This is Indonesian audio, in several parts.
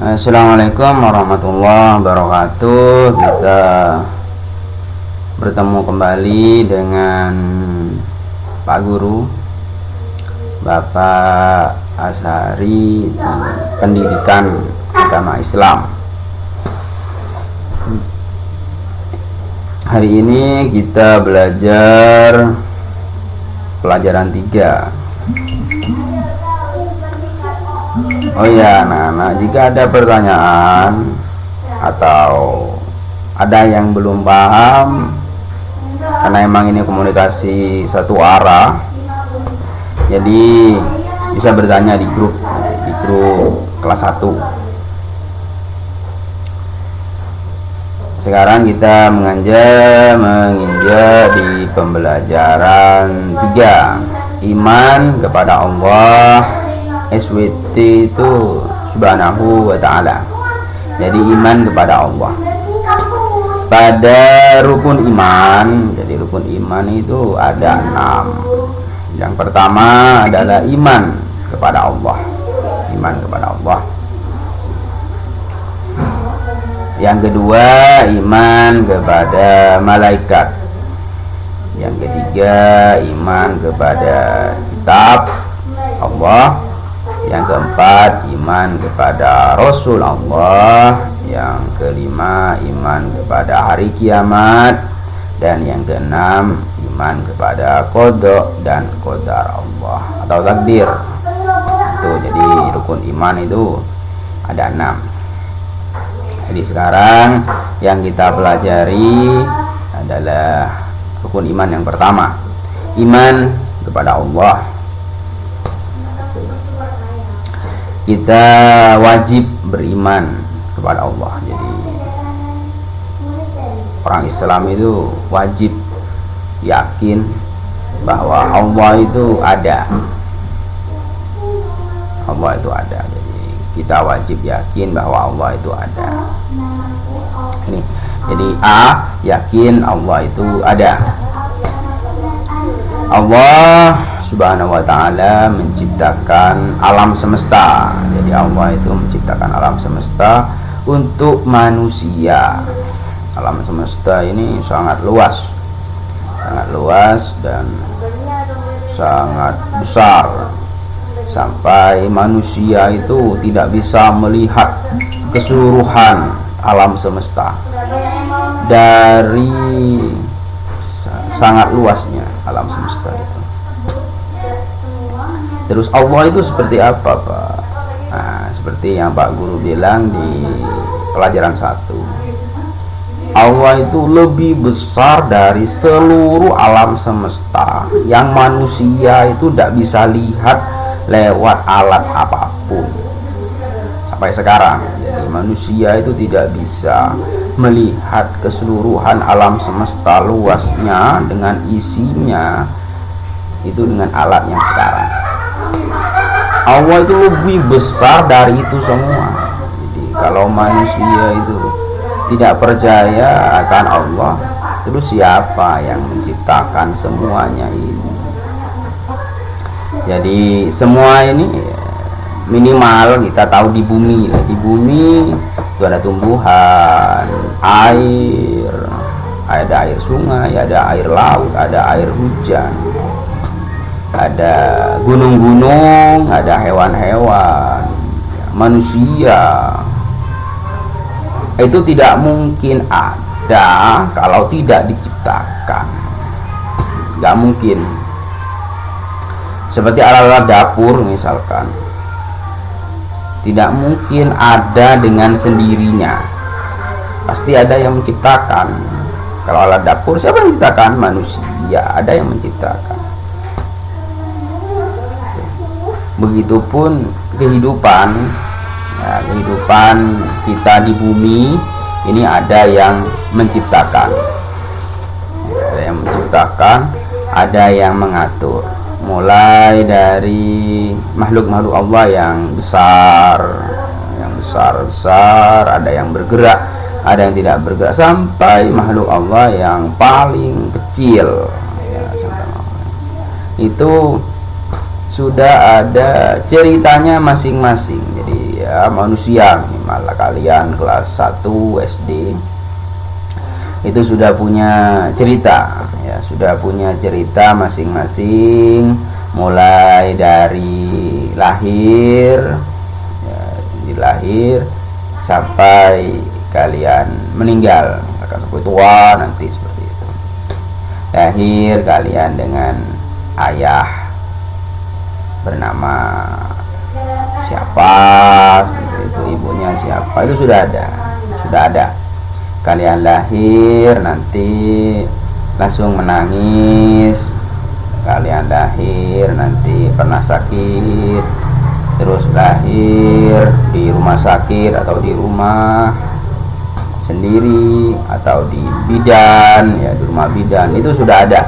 Assalamualaikum warahmatullahi wabarakatuh. Kita bertemu kembali dengan Pak Guru, Bapak Ashari, Pendidikan Agama Islam. Hari ini kita belajar pelajaran 3. Oh ya, anak-anak, jika ada pertanyaan atau ada yang belum paham, karena emang ini komunikasi satu arah, jadi bisa bertanya di grup kelas 1. Sekarang kita menginjak di pembelajaran 3, iman kepada Allah SWT itu subhanahu wa ta'ala. Jadi iman kepada Allah pada rukun iman. Jadi rukun iman itu ada 6. Yang pertama adalah iman kepada Allah. Iman kepada Allah. Yang kedua, iman kepada malaikat. Yang ketiga, iman kepada kitab Allah. Yang keempat, iman kepada Rasul Allah. Yang kelima, iman kepada hari kiamat. Dan yang keenam, iman kepada qada dan qadar Allah atau takdir. Itu jadi rukun iman itu ada 6. Jadi sekarang yang kita pelajari adalah rukun iman yang pertama, iman kepada Allah. Kita wajib beriman kepada Allah. Jadi orang Islam itu wajib yakin bahwa Allah itu ada. Allah itu ada. Jadi kita wajib yakin bahwa Allah itu ada. Ini. Jadi A, yakin Allah itu ada. Allah Subhanahu wa ta'ala menciptakan alam semesta. Jadi Allah itu menciptakan alam semesta untuk manusia. Alam semesta ini sangat luas dan sangat besar, sampai manusia itu tidak bisa melihat keseluruhan alam semesta dari sangat luasnya alam semesta itu. Terus Allah itu seperti apa, Pak? Nah, seperti yang Pak Guru bilang di pelajaran 1, Allah itu lebih besar dari seluruh alam semesta yang manusia itu tidak bisa lihat lewat alat apapun sampai sekarang. Jadi manusia itu tidak bisa melihat keseluruhan alam semesta luasnya dengan isinya itu dengan alat yang sekarang. Allah itu lebih besar dari itu semua. Jadi kalau manusia itu tidak percaya akan Allah, terus siapa yang menciptakan semuanya ini? Jadi semua ini minimal kita tahu di bumi itu ada tumbuhan, air, ada air sungai, ada air laut, ada air hujan, ada gunung-gunung, ada hewan-hewan, manusia. Itu tidak mungkin ada kalau tidak diciptakan. Gak mungkin. Seperti alat-alat dapur misalkan, tidak mungkin ada dengan sendirinya. Pasti ada yang menciptakan. Kalau alat dapur, siapa yang menciptakan? Manusia, ada yang menciptakan. Begitupun kehidupan. Ya, kehidupan kita di bumi ini ada yang menciptakan. Ada yang menciptakan, ada yang mengatur. Mulai dari makhluk-makhluk Allah yang besar, ada yang bergerak, ada yang tidak bergerak, sampai makhluk Allah yang paling kecil. Ya, itu sudah ada ceritanya masing-masing. Jadi ya manusia, minimal kalian kelas 1 SD itu sudah punya cerita ya, sudah punya cerita masing-masing, mulai dari lahir ya, dilahir sampai kalian meninggal, akan sampai tua nanti seperti itu. Lahir kalian dengan ayah bernama siapa seperti itu, ibunya siapa, itu sudah ada. Kalian lahir nanti langsung menangis, kalian lahir nanti pernah sakit, terus lahir di rumah sakit atau di rumah sendiri atau di bidan ya, di rumah bidan, itu sudah ada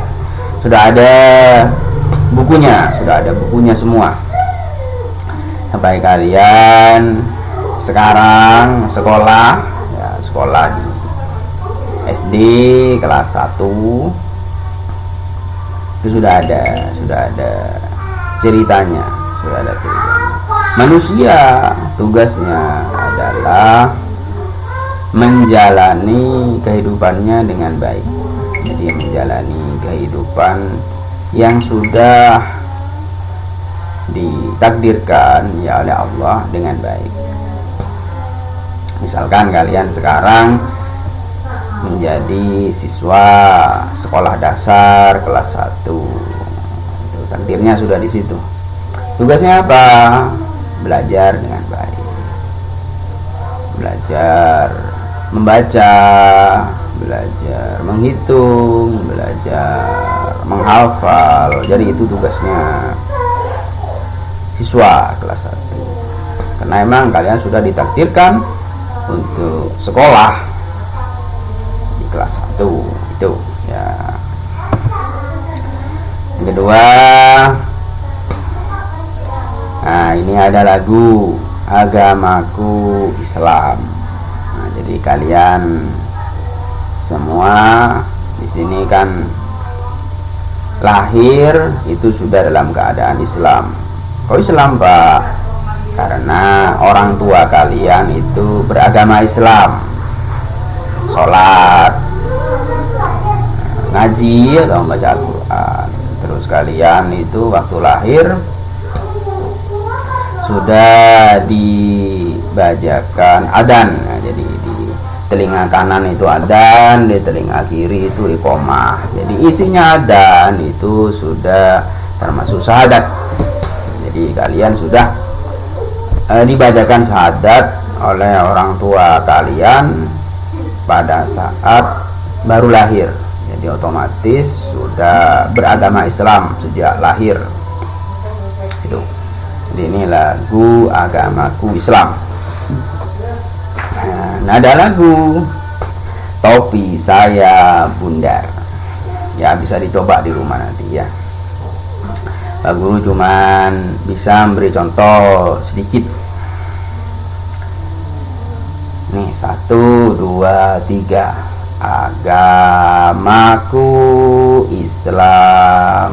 bukunya, semua. Sampai kalian sekarang sekolah di SD kelas 1 itu sudah ada ceritanya. Manusia tugasnya adalah menjalani kehidupannya dengan baik. Jadi menjalani kehidupan yang sudah ditakdirkan ya oleh Allah dengan baik. Misalkan kalian sekarang menjadi siswa sekolah dasar kelas 1, itu takdirnya sudah di situ. Tugasnya apa? Belajar dengan baik, belajar membaca, belajar menghitung, belajar menghafal. Jadi itu tugasnya siswa kelas 1, karena emang kalian sudah ditakdirkan untuk sekolah di kelas 1 itu ya. Yang kedua, nah ini ada lagu Agamaku Islam. Nah, jadi kalian semua di sini kan lahir itu sudah dalam keadaan Islam. Kok Islam, Pak? Karena orang tua kalian itu beragama Islam, sholat, ngaji atau membaca Al-Quran. Terus kalian itu waktu lahir sudah dibajakan adzan. Nah, jadi di telinga kanan itu adzan, di telinga kiri itu iqomah. Jadi isinya adzan itu sudah termasuk syahadat. Jadi kalian sudah dibacakan syahadat oleh orang tua kalian pada saat baru lahir. Jadi otomatis sudah beragama Islam sejak lahir. Itu. Jadi ini lagu Agamaku Islam. Nah, ada lagu Topi Saya Bundar. Ya bisa dicoba di rumah nanti ya. Pak Guru cuman bisa memberi contoh sedikit. Nih 1, 2, 3. Agamaku Islam,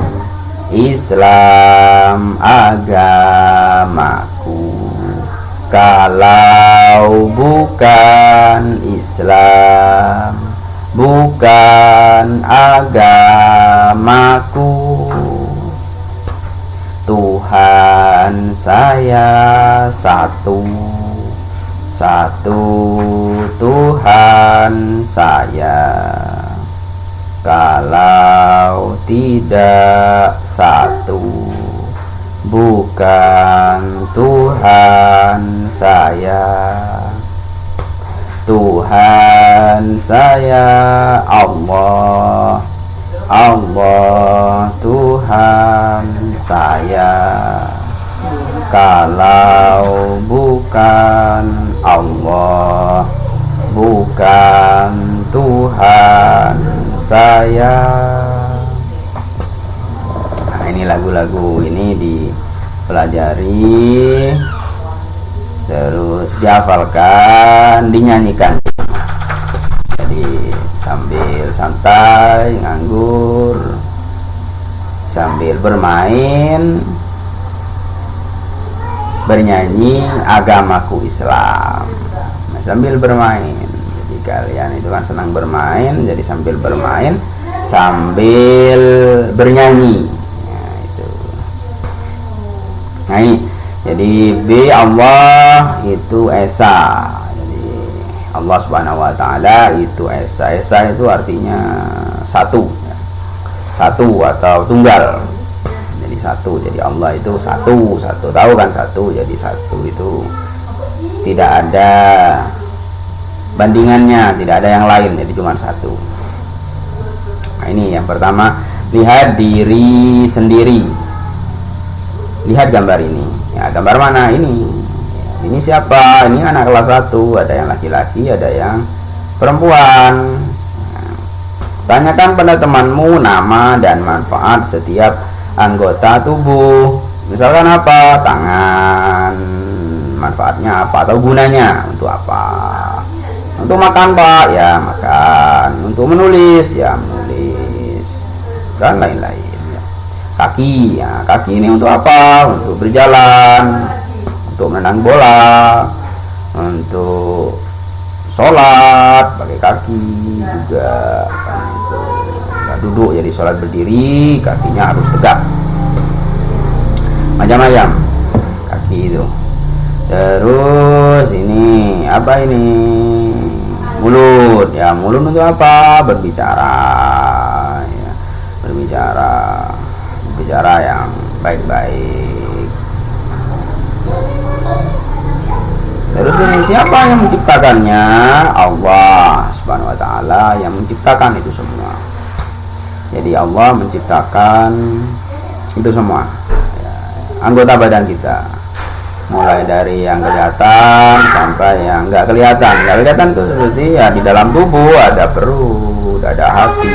Islam agamaku. Kalau bukan Islam, bukan agamaku. Tuhan saya satu Tuhan saya. Kalau tidak satu, bukan Tuhan saya. Tuhan saya Allah, Allah Tuhan saya. Kalau bukan Allah, bukan Tuhan saya. Nah, ini lagu-lagu ini dipelajari, terus dihafalkan, dinyanyikan. Jadi sambil santai, nganggur, sambil bermain, bernyanyi agamaku Islam. Nah, sambil bermain. Jadi kalian itu kan senang bermain, jadi sambil bermain sambil bernyanyi. Nah, itu. Nah, ini. Jadi B Allah itu Esa. Jadi Allah Subhanahu wa taala itu Esa. Esa itu artinya satu. Satu atau tunggal. Jadi satu, jadi Allah itu satu, tahu kan satu, jadi satu itu tidak ada bandingannya, tidak ada yang lain, jadi cuma satu. Nah, ini yang pertama, lihat diri sendiri. Lihat gambar ini. Ya, gambar mana ini? Ini siapa? Ini anak kelas 1, ada yang laki-laki, ada yang perempuan. Nah, tanyakan pada temanmu nama dan manfaat setiap anggota tubuh. Misalkan apa? Tangan, manfaatnya apa atau gunanya untuk apa? Untuk makan Pak, ya makan. Untuk menulis, ya menulis, dan lain-lain. Kaki, ya kaki ini untuk apa? Untuk berjalan, untuk menendang bola, untuk sholat pakai kaki juga. Itu duduk jadi sholat berdiri, kakinya harus tegak, macam-macam kaki itu. Terus ini apa ini? Mulut, ya mulut untuk apa? Berbicara, ya. Berbicara yang baik-baik. Terus ini siapa yang menciptakannya? Allah Subhanahu wa taala yang menciptakan itu semua. Jadi Allah menciptakan itu semua, ya, anggota badan kita, mulai dari yang kelihatan sampai yang nggak kelihatan. Nggak kelihatan itu seperti ya di dalam tubuh ada perut, ada hati,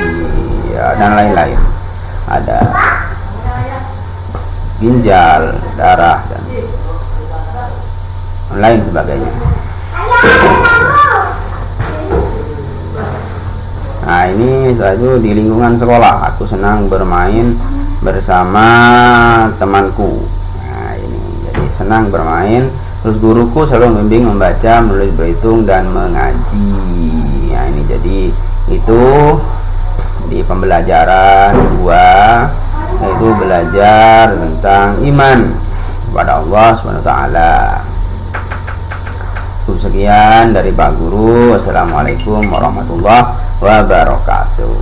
ya, dan lain-lain. Ada ginjal, darah, dan lain sebagainya. Nah, ini setelah itu di lingkungan sekolah aku senang bermain bersama temanku. Nah, ini jadi senang bermain. Terus guruku selalu membimbing membaca, menulis, berhitung, dan mengaji. Nah, ini jadi itu di pembelajaran 2, yaitu belajar tentang iman kepada Allah Subhanahu wa taala. Sekian dari Pak Guru. Wassalamualaikum warahmatullahi wabarakatuh.